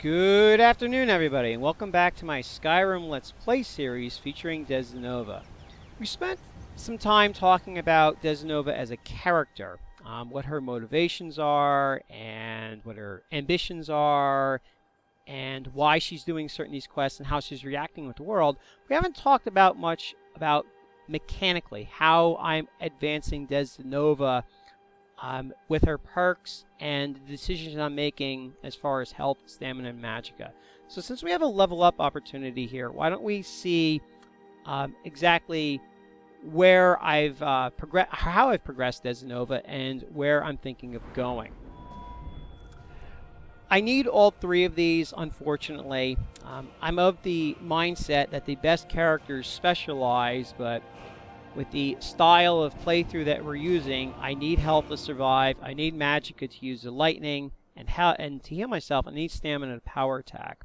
Good afternoon, everybody, and welcome back to my Skyrim Let's Play series featuring Desdenova. We spent some time talking about Desdenova as a character, what her motivations are, and what her ambitions are, and why she's doing certain these quests, and how she's reacting with the world. We haven't talked about much about mechanically how I'm advancing Desdenova with her perks and the decisions I'm making as far as health, stamina, and magicka. So since we have a level up opportunity here, why don't we see exactly where I've how I've progressed Desdenova and where I'm thinking of going. I need all three of these, unfortunately. I'm of the mindset that the best characters specialize, but with the style of playthrough that we're using, I need health to survive, I need magicka to use the lightning, and to heal myself, I need stamina to power attack.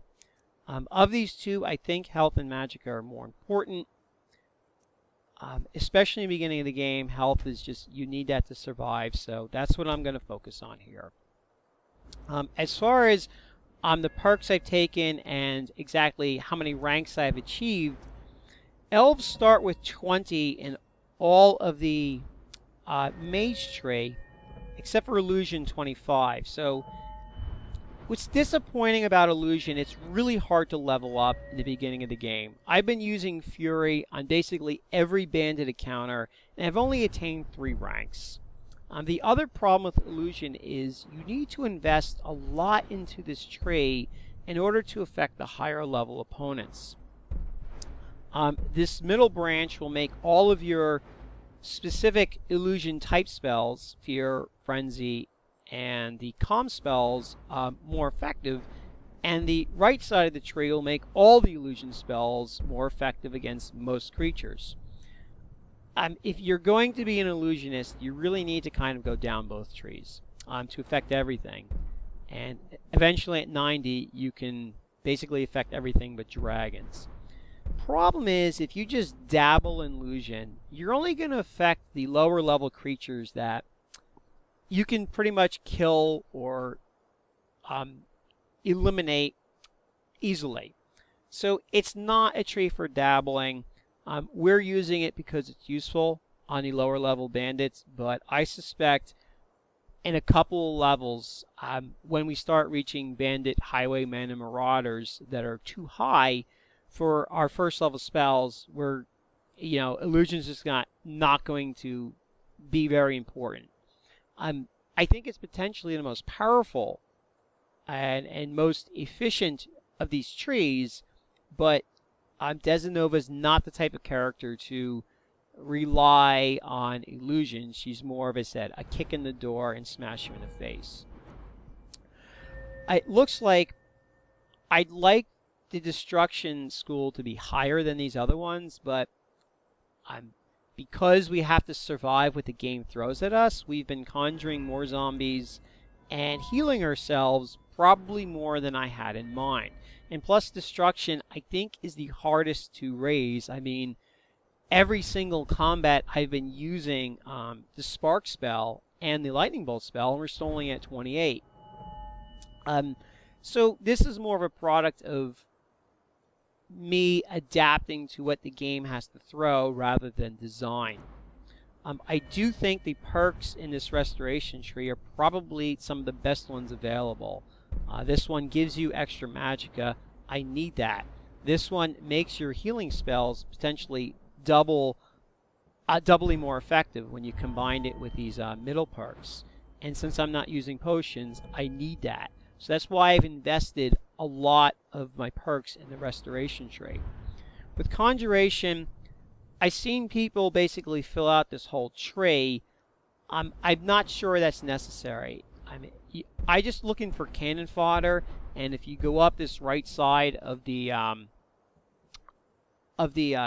Of these two, I think health and magicka are more important. Especially in the beginning of the game, health is just, you need that to survive, so that's what I'm going to focus on here. As far as the perks I've taken and exactly how many ranks I've achieved, elves start with 20 in all of the mage tree, except for illusion 25. So what's disappointing about illusion, it's really hard to level up in the beginning of the game. I've been using Fury on basically every bandit encounter, and I've only attained 3 ranks. The other problem with illusion is you need to invest a lot into this tree in order to affect the higher level opponents. This middle branch will make all of your specific illusion type spells, Fear, Frenzy, and the Calm spells more effective, and the right side of the tree will make all the illusion spells more effective against most creatures. If you're going to be an illusionist, you really need to kind of go down both trees to affect everything. And eventually at 90, you can basically affect everything but dragons. Problem is, if you just dabble in illusion, you're only going to affect the lower level creatures that you can pretty much kill or eliminate easily. So it's not a tree for dabbling. We're using it because it's useful on the lower level bandits, but I suspect in a couple of levels, when we start reaching bandit, highwaymen, and marauders that are too high for our first level spells, where illusion's just not going to be very important. I think it's potentially the most powerful and most efficient of these trees, but Desdenova is not the type of character to rely on illusion. She's more of, I said, a kick in the door and smash you in the face. It looks like I'd like the destruction school to be higher than these other ones, but because we have to survive what the game throws at us, we've been conjuring more zombies and healing ourselves probably more than I had in mind. And plus destruction, I think, is the hardest to raise. I mean, every single combat I've been using the spark spell and the lightning bolt spell, and we're still only at 28. So this is more of a product of me adapting to what the game has to throw rather than design. I do think the perks in this restoration tree are probably some of the best ones available. This one gives you extra magicka. I need that. This one makes your healing spells potentially doubly more effective when you combine it with these middle perks. And since I'm not using potions, I need that. So that's why I've invested a lot of my perks in the restoration tree. With conjuration, I've seen people basically fill out this whole tree. I'm not sure that's necessary. I just looking for cannon fodder, and if you go up this right side of the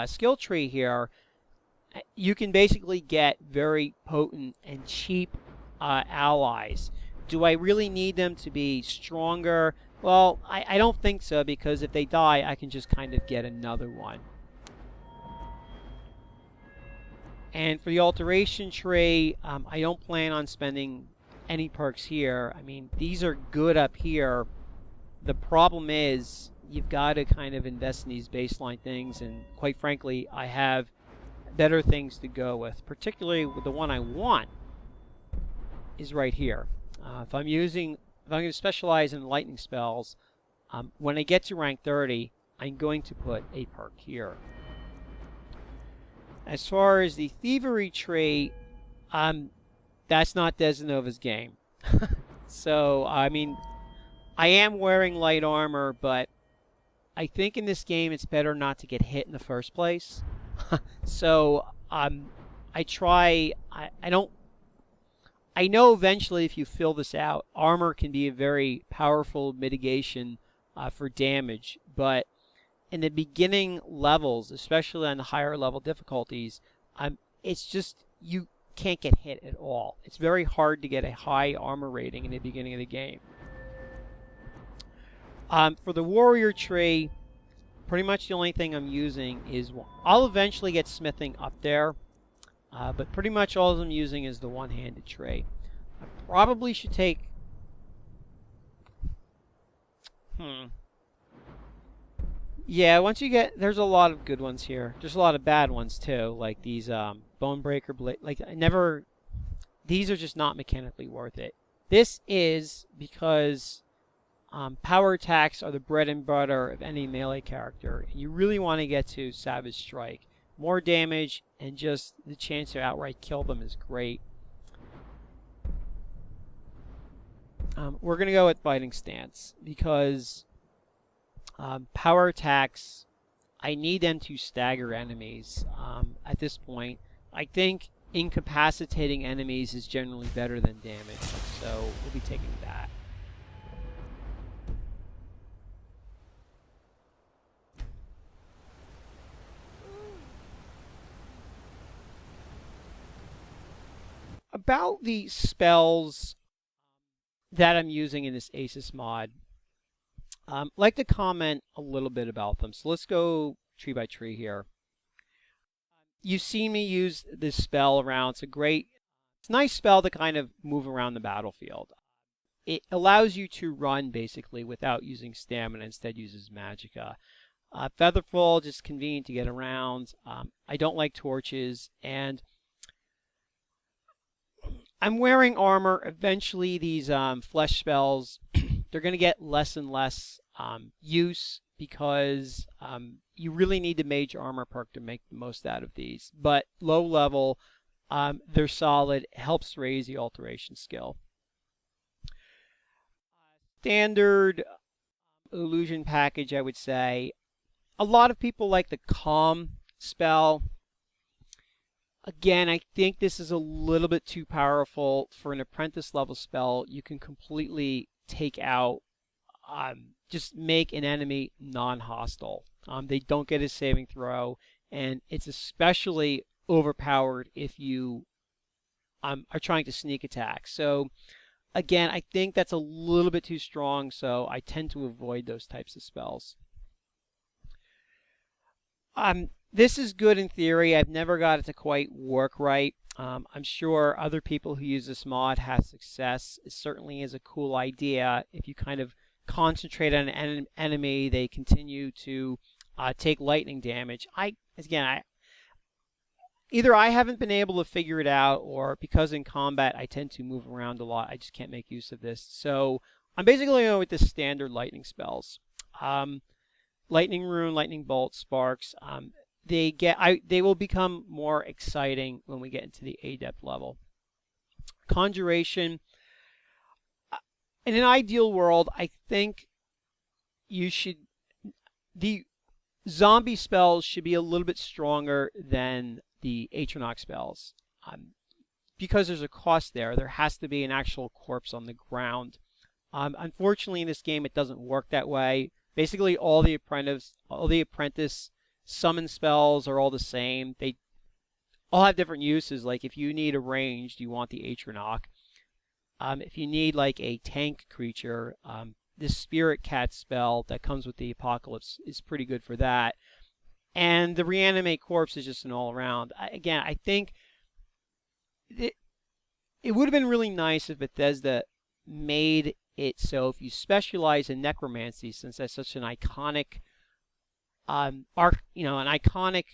skill tree here, you can basically get very potent and cheap allies. Do I really need them to be stronger? Well, I don't think so, because if they die, I can just kind of get another one. And for the alteration tree, I don't plan on spending any perks here. I mean, these are good up here, The problem is you've got to kind of invest in these baseline things, and quite frankly, I have better things to go with. Particularly with the one I want is right here. If I'm going to specialize in lightning spells, when I get to rank 30, I'm going to put a perk here. As far as the thievery tree, that's not Desdenova's game. So, I mean, I am wearing light armor, but I think in this game it's better not to get hit in the first place. So, I know eventually if you fill this out, armor can be a very powerful mitigation for damage, but in the beginning levels, especially on the higher level difficulties, it's just, you can't get hit at all. It's very hard to get a high armor rating in the beginning of the game. For the warrior tree, pretty much the only thing I'm using is, I'll eventually get smithing up there, but pretty much all I'm using is the one-handed tree. I probably should take... Yeah, once you get... There's a lot of good ones here. There's a lot of bad ones, too. Like these Bonebreaker Blade... Like, these are just not mechanically worth it. This is because power attacks are the bread and butter of any melee character. And you really want to get to Savage Strike. More damage, and just the chance to outright kill them is great. We're going to go with Fighting Stance, because power attacks, I need them to stagger enemies at this point. I think incapacitating enemies is generally better than damage, so we'll be taking that. About the spells that I'm using in this ASIS mod, I'd like to comment a little bit about them. So let's go tree by tree here. You've seen me use this spell around. It's a nice spell to kind of move around the battlefield. It allows you to run basically without using stamina, instead uses magicka. Featherfall, just convenient to get around. I don't like torches, and I'm wearing armor. Eventually these flesh spells, they're going to get less and less use, because you really need the mage armor perk to make the most out of these. But low level, they're solid. It helps raise the alteration skill. Standard illusion package, I would say. A lot of people like the calm spell. Again, I think this is a little bit too powerful for an apprentice level spell. You can completely take out, just make an enemy non-hostile. They don't get a saving throw, and it's especially overpowered if you are trying to sneak attack. So again, I think that's a little bit too strong, so I tend to avoid those types of spells. This is good in theory. I've never got it to quite work right. I'm sure other people who use this mod have success. It certainly is a cool idea. If you kind of concentrate on an enemy, they continue to take lightning damage. Either I haven't been able to figure it out, or because in combat I tend to move around a lot, I just can't make use of this. So I'm basically going with the standard lightning spells. Lightning Rune, Lightning Bolt, Sparks. They will become more exciting when we get into the Adept level. Conjuration. In an ideal world, I think the zombie spells should be a little bit stronger than the Atronach spells. Because there's a cost there. There has to be an actual corpse on the ground. Unfortunately, in this game, it doesn't work that way. Basically, all the apprentice summon spells are all the same. They all have different uses. Like if you need a ranged, you want the Atronach. If you need like a tank creature, this Spirit Cat spell that comes with the Apocalypse is pretty good for that. And the Reanimate Corpse is just an all-around. Again, I think it would have been really nice if Bethesda made it so if you specialize in necromancy, since that's such an iconic an iconic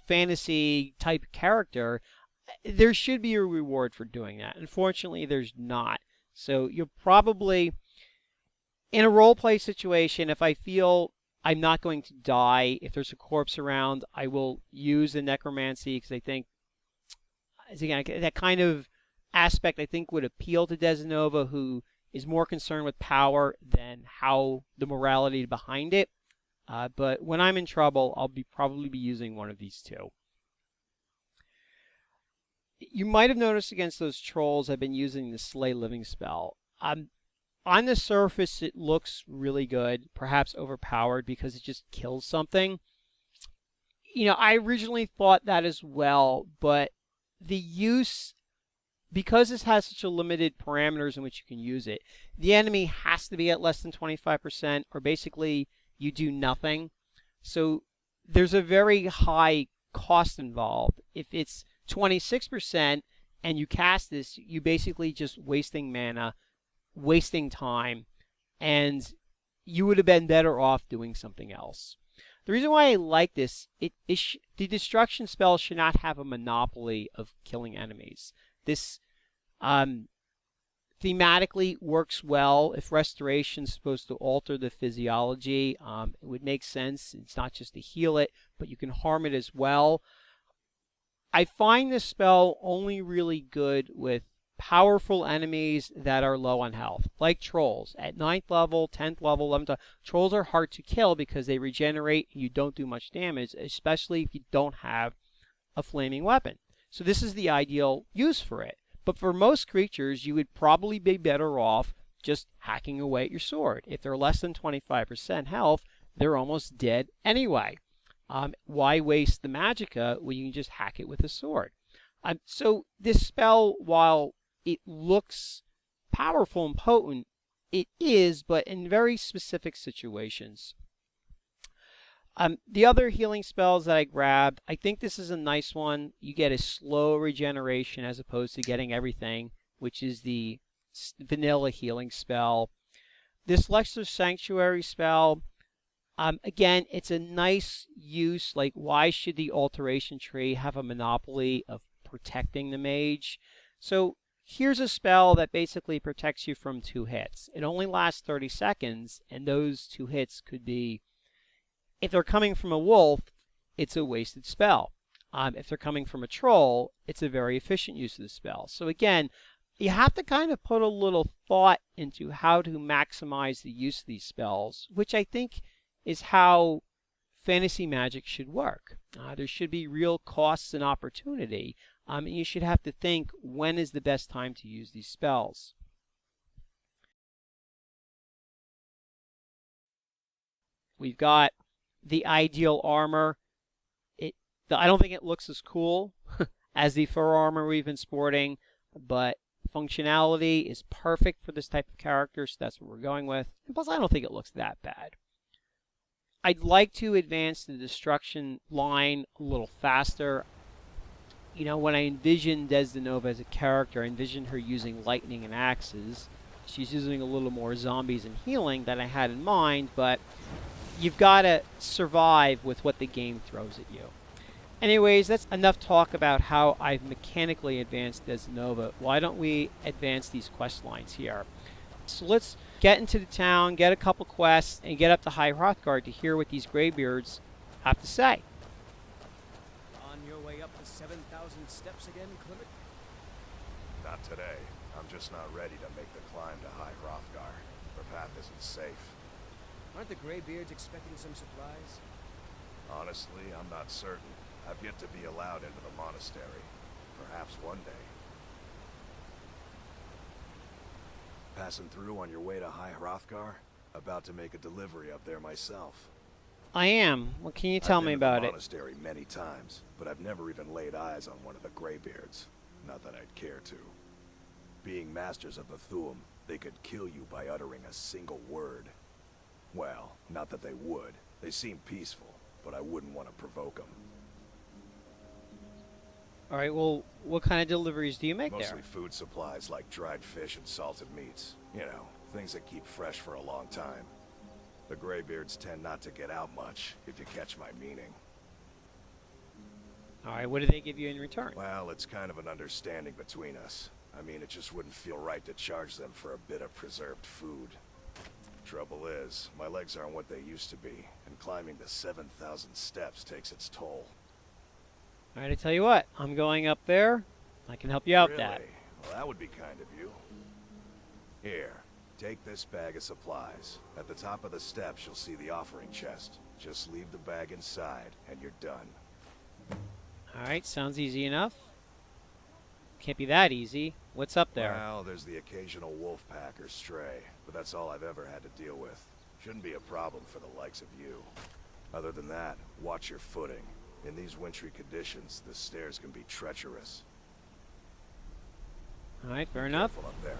fantasy type character, there should be a reward for doing that. Unfortunately, there's not. So you're probably in a roleplay situation. If I feel I'm not going to die, if there's a corpse around, I will use the necromancy, because I think, again, that kind of aspect I think would appeal to Desdenova, who is more concerned with power than how the morality behind it. But when I'm in trouble, I'll probably be using one of these two. You might have noticed against those trolls I've been using the Slay Living spell. On the surface, it looks really good, perhaps overpowered because it just kills something. I originally thought that as well, but the use, because this has such a limited parameters in which you can use it, the enemy has to be at less than 25%, or basically you do nothing. So there's a very high cost involved. If it's 26% and you cast this, you basically just wasting mana, wasting time, and you would have been better off doing something else. The reason why I like this, the destruction spell should not have a monopoly of killing enemies. This thematically works well. If restoration is supposed to alter the physiology, it would make sense. It's not just to heal it, but you can harm it as well. I find this spell only really good with powerful enemies that are low on health, like trolls. At 9th level, 10th level, 11th level, trolls are hard to kill because they regenerate and you don't do much damage, especially if you don't have a flaming weapon. So this is the ideal use for it. But for most creatures, you would probably be better off just hacking away at your sword. If they're less than 25% health, they're almost dead anyway. Why waste the magicka when you can just hack it with a sword? So this spell, while it looks powerful and potent, it is, but in very specific situations. The other healing spells that I grabbed, I think this is a nice one. You get a slow regeneration as opposed to getting everything, which is the vanilla healing spell. This Lesser Sanctuary spell, again, it's a nice use. Like, why should the Alteration Tree have a monopoly of protecting the mage? So here's a spell that basically protects you from 2 hits. It only lasts 30 seconds, and those 2 hits could be, if they're coming from a wolf, it's a wasted spell. If they're coming from a troll, it's a very efficient use of the spell. So again, you have to kind of put a little thought into how to maximize the use of these spells, which I think is how fantasy magic should work. There should be real costs and opportunity, and you should have to think, when is the best time to use these spells? We've got the ideal armor. I don't think it looks as cool as the fur armor we've been sporting, but functionality is perfect for this type of character, so that's what we're going with. And plus, I don't think it looks that bad. I'd like to advance the destruction line a little faster. When I envisioned Desdenova as a character, I envisioned her using lightning and axes. She's using a little more zombies and healing than I had in mind, but you've got to survive with what the game throws at you. Anyways, that's enough talk about how I've mechanically advanced Desdenova. Why don't we advance these quest lines here? So let's get into the town, get a couple quests, and get up to High Hrothgar to hear what these graybeards have to say. On your way up the 7,000 steps again, Clement? Not today. I'm just not ready to make the climb to High Hrothgar. The path isn't safe. Aren't the graybeards expecting some supplies? Honestly, I'm not certain. I've yet to be allowed into the monastery. Perhaps one day. Passing through on your way to High Hrothgar? About to make a delivery up there myself. I am. What can you tell me about it? I've been to the monastery many times, but I've never even laid eyes on one of the graybeards. Not that I'd care to. Being masters of the Thuum, they could kill you by uttering a single word. Well, not that they would. They seem peaceful, but I wouldn't want to provoke them. All right, well, what kind of deliveries do you make Mostly there? food supplies like dried fish and salted meats. You know, things that keep fresh for a long time. The Greybeards tend not to get out much, if you catch my meaning. All right, what do they give you in return? Well, it's kind of an understanding between us. I mean, it just wouldn't feel right to charge them for a bit of preserved food. Trouble is, my legs aren't what they used to be, and climbing the 7,000 steps takes its toll. All right, I tell you what, I'm going up there. I can help you out with that. Really? Well, that would be kind of you. Here, take this bag of supplies. At the top of the steps, you'll see the offering chest. Just leave the bag inside, and you're done. All right, sounds easy enough. Can't be that easy. What's up there? Well, there's the occasional wolf pack or stray, but that's all I've ever had to deal with. Shouldn't be a problem for the likes of you. Other than that, watch your footing. In these wintry conditions, the stairs can be treacherous. All right, fair enough. Careful up there.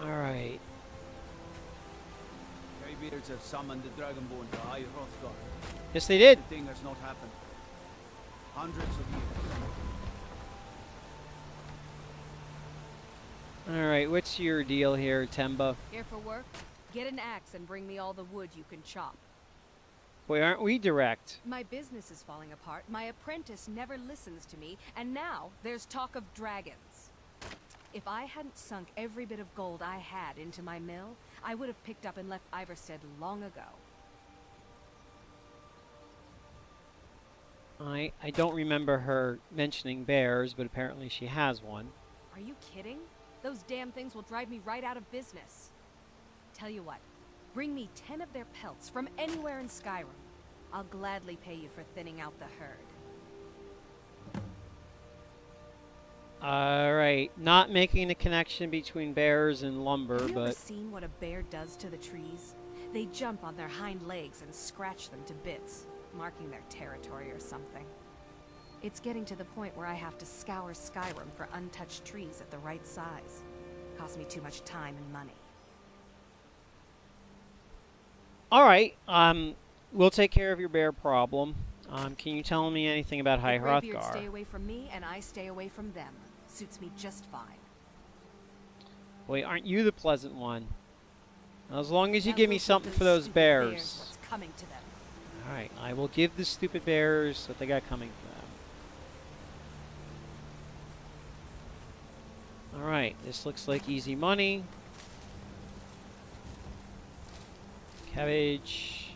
All right. Greybeards have summoned the Dragonborn to Hrothgar. Yes, they did. The thing has not happened. Hundreds of years. All right, what's your deal here, Temba? Here for work? Get an axe and bring me all the wood you can chop. Boy, aren't we direct? My business is falling apart, my apprentice never listens to me, and now there's talk of dragons. If I hadn't sunk every bit of gold I had into my mill, I would have picked up and left Ivarstead long ago. I don't remember her mentioning bears, but apparently she has one. Are you kidding? Those damn things will drive me right out of business. Tell you what, bring me 10 of their pelts from anywhere in Skyrim. I'll gladly pay you for thinning out the herd. All right, not making a connection between bears and lumber, Have you ever but seen what a bear does to the trees? They jump on their hind legs and scratch them to bits, marking their territory or something. It's getting to the point where I have to scour Skyrim for untouched trees at the right size. Costs me too much time and money. all right. We'll take care of your bear problem. Can you tell me anything about High The Greybeards stay Hrothgar? away from me, and I stay away from them. Suits me just fine. Boy, aren't you the pleasant one? As long as you Now give me look at something for those stupid bears. What's coming to them? All right, I will give the stupid bears what they got coming for them. All right, this looks like easy money. Cabbage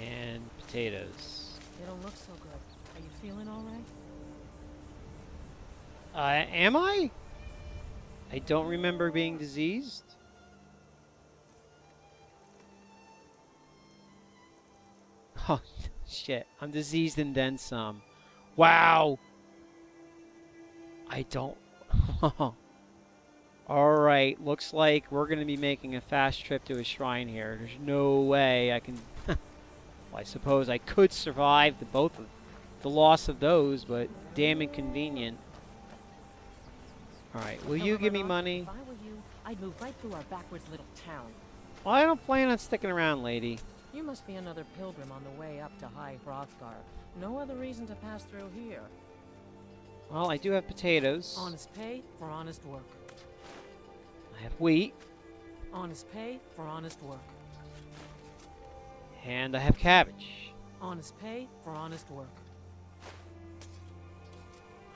and potatoes. You don't look so good. Are you feeling all right? Am I? I don't remember being diseased. Oh, shit. I'm diseased and then some. Wow. I don't... Alright, looks like we're going to be making a fast trip to a shrine here. There's no way I can... Well, I suppose I could survive both of the loss of those, but damn inconvenient. Alright, will you give me money? If I were you, I'd move right through our backwards little town. Well, I don't plan on sticking around, lady. You must be another pilgrim on the way up to High Hrothgar. No other reason to pass through here. Well, I do have potatoes. Honest pay for honest work. I have wheat. Honest pay for honest work. And I have cabbage. Honest pay for honest work.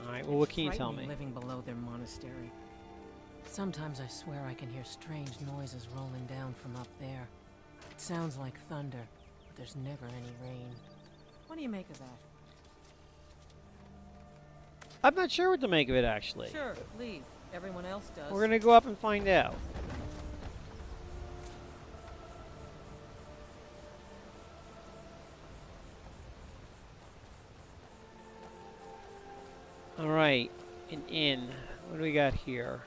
Alright, well, what It's can you tell me? frightening living below their monastery. Sometimes I swear I can hear strange noises rolling down from up there. It sounds like thunder, but there's never any rain. What do you make of that? I'm not sure what to make of it, actually. Sure, leave. Everyone else does. We're gonna go up and find out. Alright, an inn. What do we got here?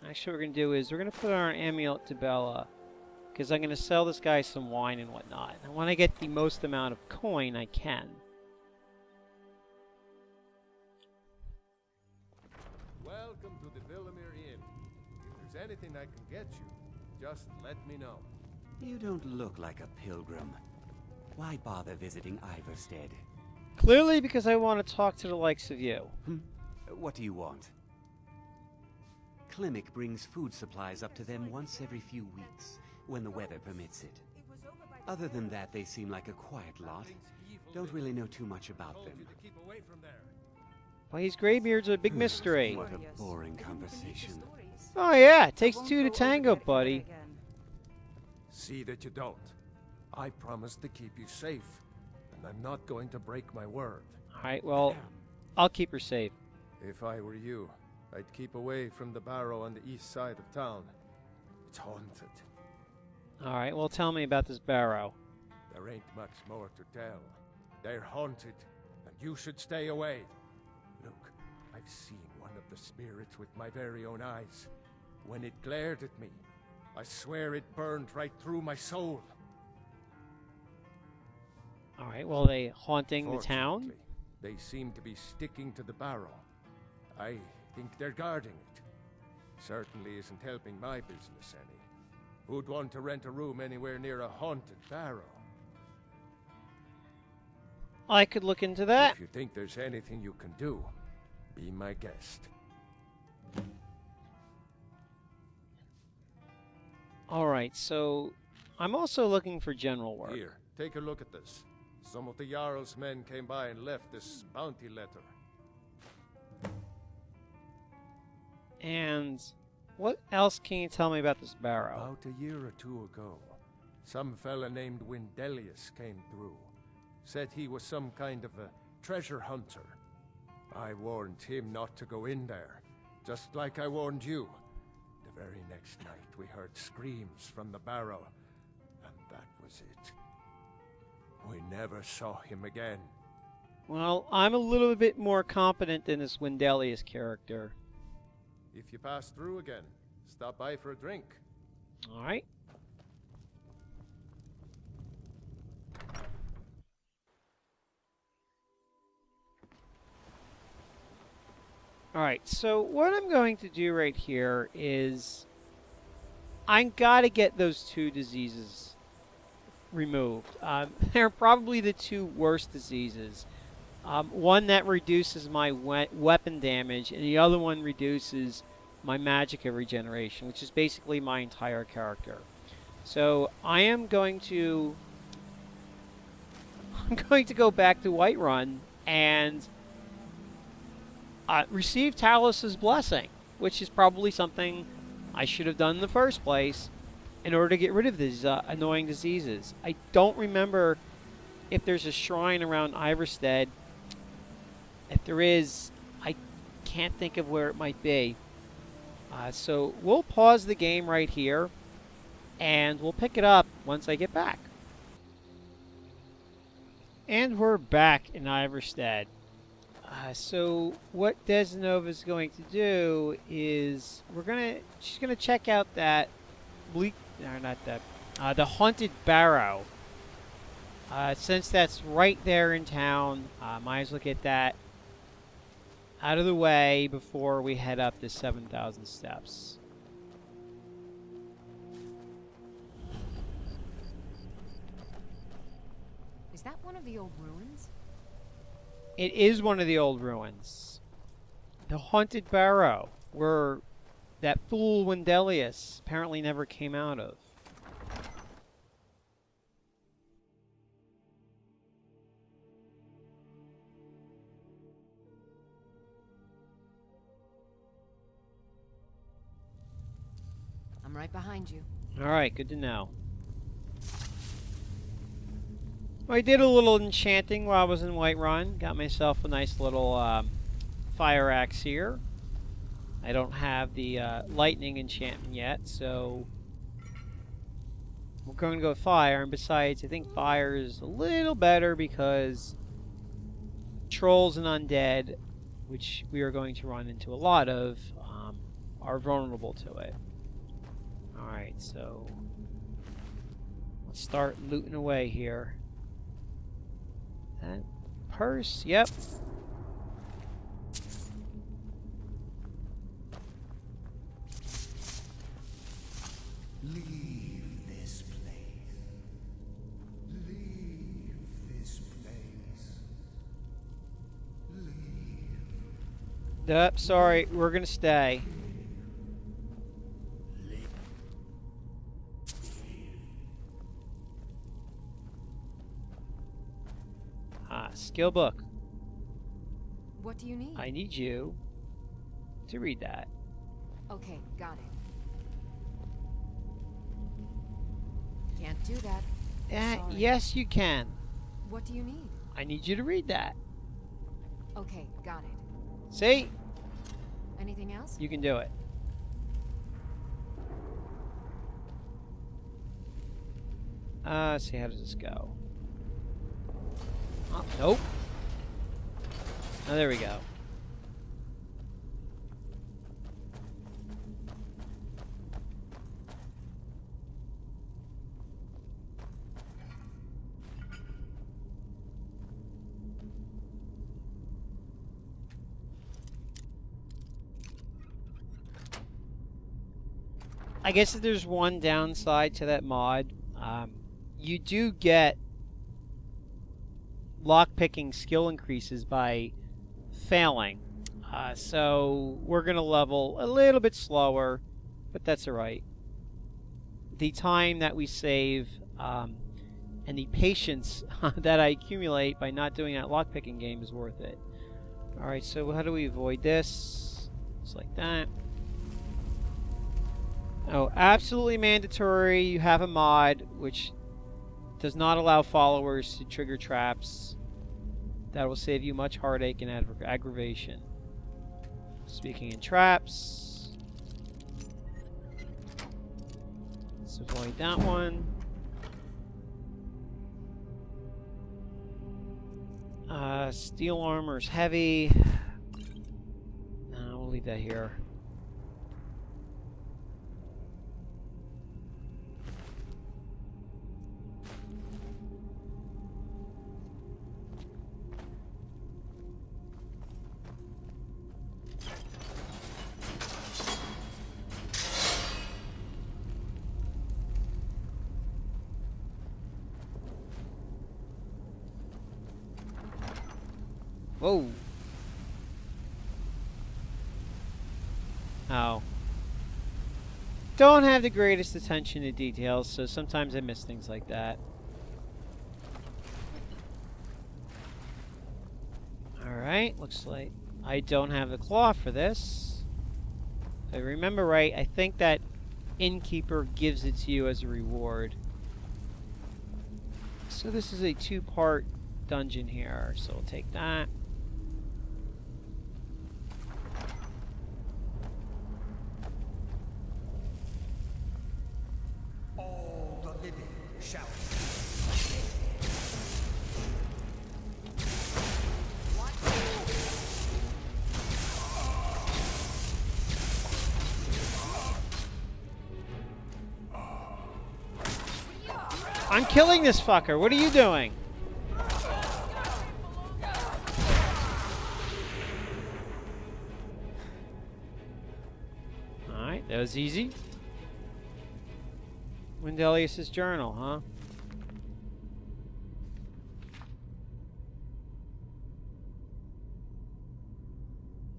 Actually, what we're gonna do is we're gonna put our amulet to Bella, because I'm gonna sell this guy some wine and whatnot. I want to get the most amount of coin I can. Welcome to the Villamere Inn. If there's anything I can get you, Just let me know. You don't look like a pilgrim. Why bother visiting Ivarstead? Clearly because I want to talk to the likes of you. What do you want? Klimek brings food supplies up to them once every few weeks, when the weather permits it. Other than that, they seem like a quiet lot. Don't really know too much about them. Well, these graybeards are a big mystery. What a boring conversation. Oh yeah, it takes two to tango, buddy. See that you don't. I promised to keep you safe, and I'm not going to break my word. Alright, well, I'll keep her safe. If I were you, I'd keep away from the barrow on the east side of town. It's haunted. Alright, well tell me about this barrow. There ain't much more to tell. They're haunted, and you should stay away. Look, I've seen one of the spirits with my very own eyes. When it glared at me, I swear it burned right through my soul. Alright, well, they haunting the town? Fortunately, they seem to be sticking to the barrow. I think they're guarding it. Certainly isn't helping my business any. Who'd want to rent a room anywhere near a haunted barrow? I could look into that. If you think there's anything you can do, be my guest. Alright, so I'm also looking for general work. Here, take a look at this. Some of the Jarl's men came by and left this bounty letter. And what else can you tell me about this barrow? About a year or two ago, some fella named Windelius came through. Said he was some kind of a treasure hunter. I warned him not to go in there, just like I warned you. The very next night we heard screams from the barrow, and that was it. We never saw him again. Well, I'm a little bit more competent than this Windelius character. If you pass through again, stop by for a drink. Alright. Alright, so what I'm going to do right here is I gotta get those two diseases removed. They're probably the two worst diseases. One that reduces my weapon damage, and the other one reduces my magicka regeneration, which is basically my entire character. So I am going to go back to Whiterun and receive Talos' blessing, which is probably something I should have done in the first place in order to get rid of these annoying diseases. I don't remember if there's a shrine around Ivarstead. If there is, I can't think of where it might be. So we'll pause the game right here, and we'll pick it up once I get back. And we're back in Ivarstead. So what Desdenova is going to do is she's gonna check out that the haunted barrow. Since that's right there in town, might as well get that out of the way before we head up the 7,000 steps. Is that one of the old ruins? It is one of the old ruins. The haunted barrow, where that fool Windelius apparently never came out of. I'm right behind you. Alright, good to know. I did a little enchanting while I was in Whiterun. Got myself a nice little fire axe here. I don't have the lightning enchantment yet, so we're going to go fire. And besides, I think fire is a little better because trolls and undead, which we are going to run into a lot of, are vulnerable to it. Alright, so let's start looting away here. That purse, yep. Leave this place. Leave this place. Leave. Yep, sorry, we're gonna stay. Skill book. What do you need? I need you to read that. Okay, got it. Can't do that. Sorry. Yes, you can. What do you need? I need you to read that. Okay, got it. See? Anything else? You can do it. Let's see, how does this go? Oh, nope. Oh, there we go. I guess if there's one downside to that mod, you do get lockpicking skill increases by failing. So we're going to level a little bit slower, but that's alright. The time that we save and the patience that I accumulate by not doing that lockpicking game is worth it. Alright, so how do we avoid this? Just like that. Oh, absolutely mandatory. You have a mod which does not allow followers to trigger traps. That will save you much heartache and aggravation. Speaking in traps, let's avoid that one. Steel armor is heavy. No, we'll leave that here. Whoa. Oh. Don't have the greatest attention to details, so sometimes I miss things like that. Alright, looks like I don't have the claw for this. If I remember right, I think that Innkeeper gives it to you as a reward. So this is a two-part dungeon here, so we'll take that. I'm killing this fucker. What are you doing? Alright, that was easy. Wendelius' journal, huh?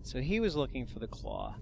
So he was looking for the claw.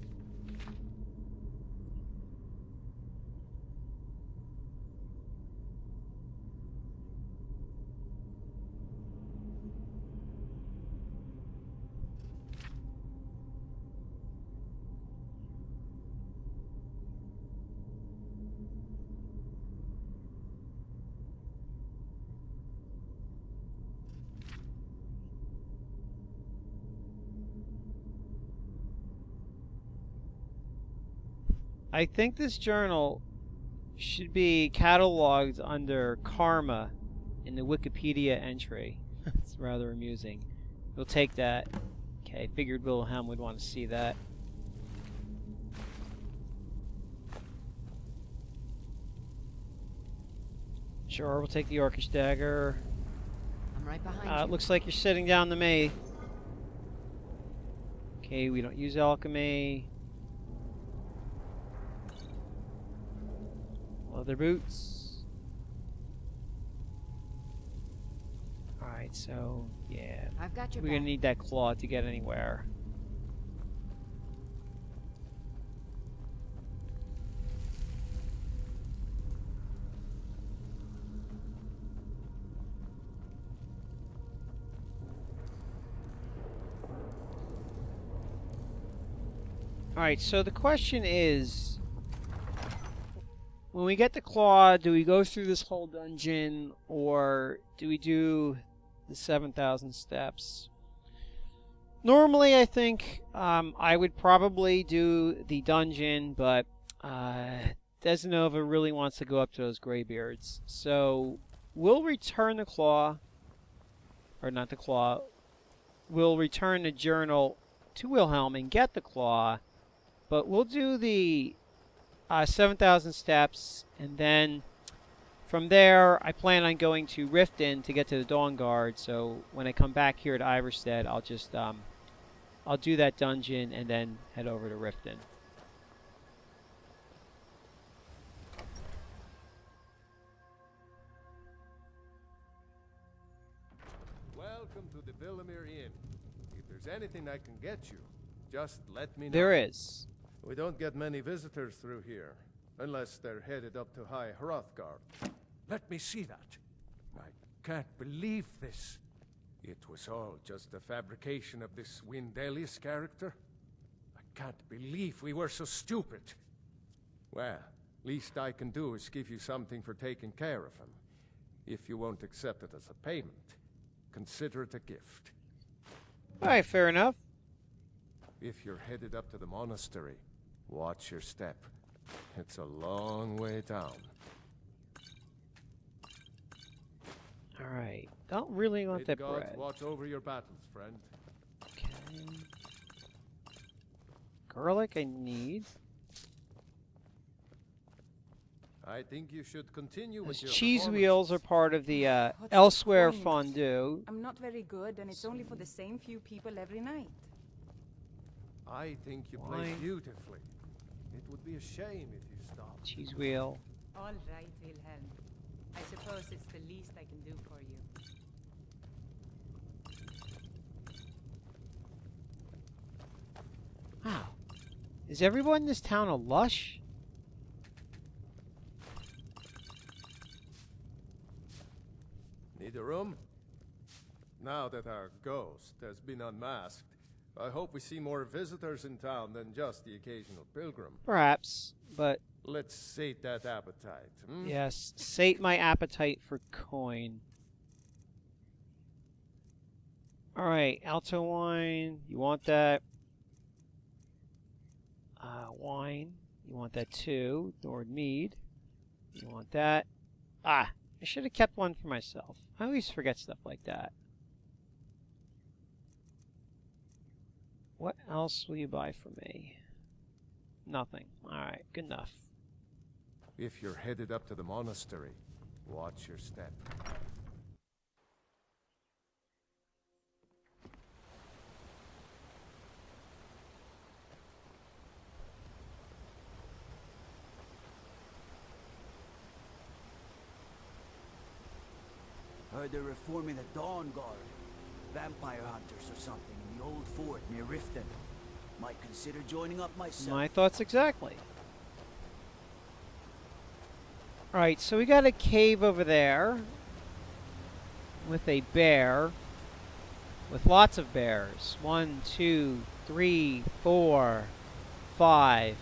I think this journal should be cataloged under Karma in the Wikipedia entry. It's rather amusing. We'll take that. Okay, figured Wilhelm would want to see that. Sure, we'll take the Orcish Dagger. I'm right behind you. It looks like you're sitting down to me. Okay, we don't use alchemy. Leather boots. Alright, so, yeah. I've got your We're gonna back. need that claw to get anywhere. Alright, so the question is, when we get the claw, do we go through this whole dungeon, or do we do the 7,000 steps? Normally, I think I would probably do the dungeon, but Desdenova really wants to go up to those Greybeards. So we'll return the claw, or not the claw, we'll return the journal to Wilhelm and get the claw, but we'll do the 7,000 steps, and then from there, I plan on going to Riften to get to the Dawnguard. So when I come back here to Ivarstead, I'll just I'll do that dungeon and then head over to Riften. Welcome to the Villamere Inn. If there's anything I can get you, just let me know. There is. We don't get many visitors through here, unless they're headed up to High Hrothgar. Let me see that. I can't believe this. It was all just a fabrication of this Windelius character. I can't believe we were so stupid. Well, least I can do is give you something for taking care of him. If you won't accept it as a payment, consider it a gift. Alright, fair enough. If you're headed up to the monastery, watch your step. It's a long way down. Alright. Don't really want May that God bread. watch over your battles, friend. Okay. Garlic I need. I think you should continue Those with your cheese performance. wheels are part of the What's the elsewhere point? fondue. I'm not very good, and it's only for the same few people every night. I think you Why? play beautifully. It would be a shame if you stopped. Cheese wheel. All right, Wilhelm. I suppose it's the least I can do for you. Wow. Is everyone in this town a lush? Need a room? Now that our ghost has been unmasked, I hope we see more visitors in town than just the occasional pilgrim. Perhaps, but Let's sate that appetite, hmm? yes, sate my appetite for coin. Alright, Alto wine, you want that? Wine, you want that too. Nord mead, you want that. Ah, I should have kept one for myself. I always forget stuff like that. What else will you buy for me? Nothing. Alright, good enough. If you're headed up to the monastery, watch your step. Heard they're reforming the Dawnguard. Vampire hunters or something in the old fort near Riften. Might consider joining up myself. My thoughts exactly. Alright, so we got a cave over there with a bear. With lots of bears. 1, 2, 3, 4, 5.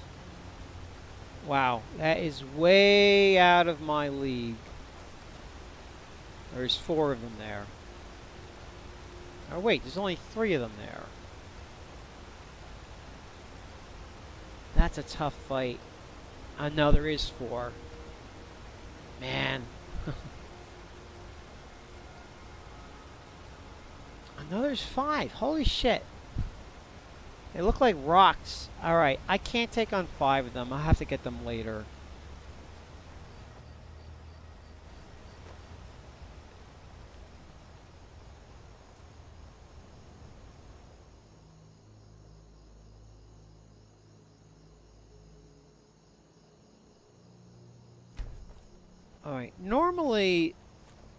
Wow, that is way out of my league. There's 4 of them there. Oh wait, there's only 3 of them there. That's a tough fight. No, there is 4. Man. No, there's 5. Holy shit. They look like rocks. Alright, I can't take on 5 of them. I'll have to get them later. Alright, normally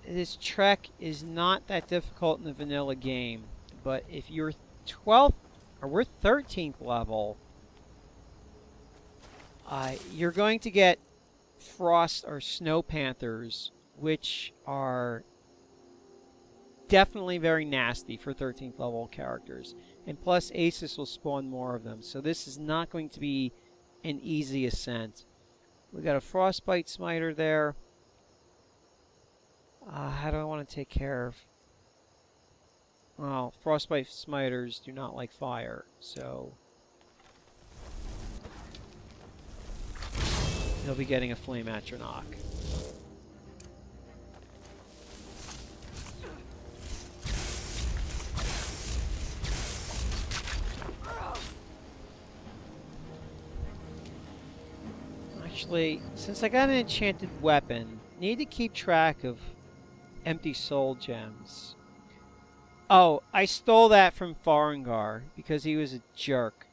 this trek is not that difficult in the vanilla game, but if you're 12th, or we're 13th level, you're going to get frost or snow panthers, which are definitely very nasty for 13th level characters. And plus ASIS will spawn more of them, so this is not going to be an easy ascent. We got a frostbite smiter there. How do I want to take care of... Well, frostbite smiters do not like fire, so... he'll be getting a flame atronach. Actually, since I got an enchanted weapon, need to keep track of empty soul gems. Oh, I stole that from Farengar because he was a jerk.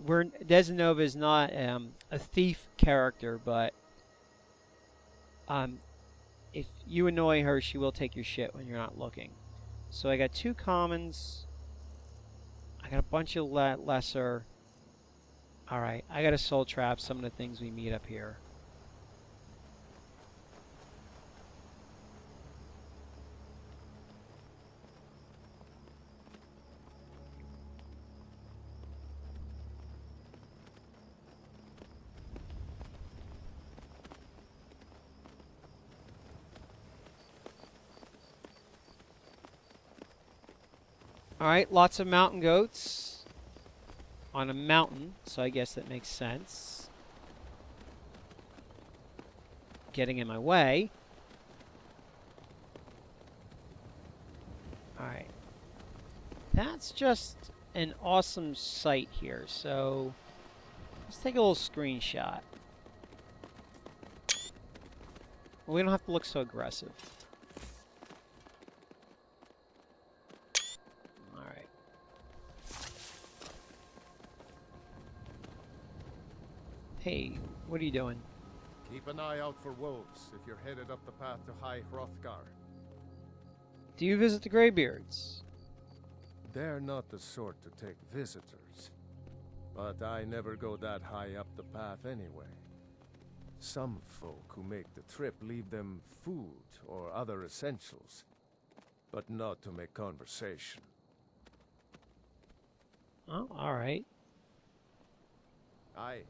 Desdenova is not a thief character, but if you annoy her, she will take your shit when you're not looking. So I got 2 commons. I got a bunch of lesser. Alright, I gotta soul trap some of the things we meet up here. Alright, lots of mountain goats on a mountain, so I guess that makes sense. Getting in my way. Alright. That's just an awesome sight here, so let's take a little screenshot. We don't have to look so aggressive. Hey, what are you doing? Keep an eye out for wolves if you're headed up the path to High Hrothgar. Do you visit the Greybeards? They're not the sort to take visitors. But I never go that high up the path anyway. Some folk who make the trip leave them food or other essentials, but not to make conversation. Oh, alright. Aye.